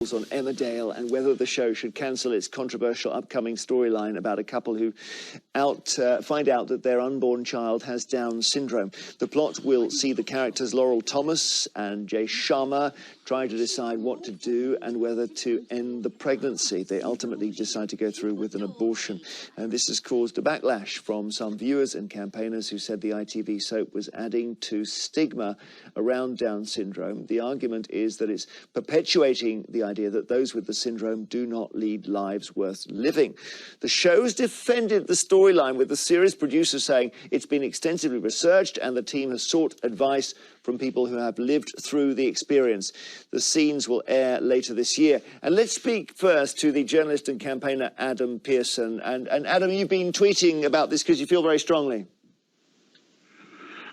on Emmerdale and whether the show should cancel its controversial upcoming storyline about a couple who find out that their unborn child has Down syndrome. The plot will see the characters Laurel Thomas and Jay Sharma try to decide what to do and whether to end the pregnancy. They ultimately decide to go through with an abortion. And this has caused a backlash from some viewers and campaigners who said the ITV soap was adding to stigma around Down syndrome. The argument is that it's perpetuating the idea that those with the syndrome do not lead lives worth living. The show's defended the storyline, with the series producer saying it's been extensively researched and the team has sought advice from people who have lived through the experience. The scenes will air later this year. And let's speak first to the journalist and campaigner Adam Pearson. And Adam, you've been tweeting about this because you feel very strongly.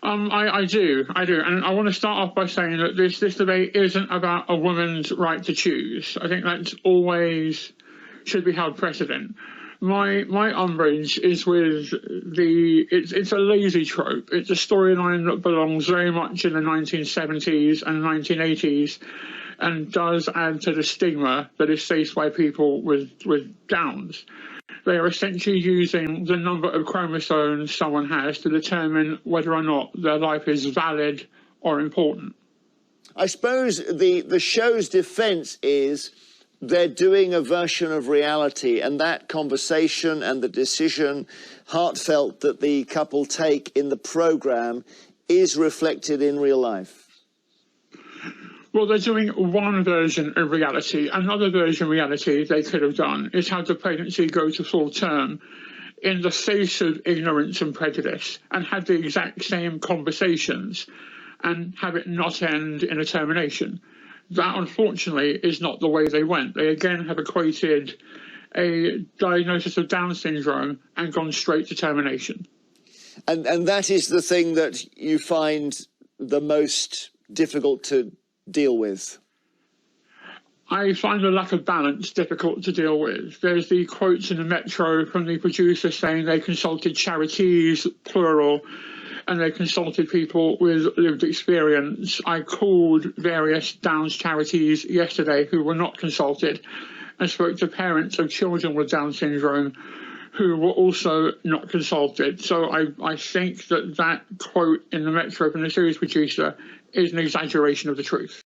I do. And I want to start off by saying that this debate isn't about a woman's right to choose. I think that's always should be held precedent. My umbrage is with it's a lazy trope. It's a storyline that belongs very much in the 1970s and 1980s and does add to the stigma that is faced by people with Downs. They are essentially using the number of chromosomes someone has to determine whether or not their life is valid or important. I suppose the show's defense is they're doing a version of reality, and that conversation and the decision, heartfelt, that the couple take in the programme is reflected in real life. Well, they're doing one version of reality. Another version of reality they could have done is have the pregnancy go to full term in the face of ignorance and prejudice and had the exact same conversations and have it not end in a termination. That, unfortunately, is not the way they went. They again have equated a diagnosis of Down syndrome and gone straight to termination. And that is the thing that you find the most difficult to deal with? I find the lack of balance difficult to deal with. There's the quotes in the Metro from the producer saying they consulted charities, plural, and they consulted people with lived experience. I called various Downs charities yesterday who were not consulted and spoke to parents of children with Down syndrome who were also not consulted. So I think that quote in the Metro from the series producer is an exaggeration of the truth.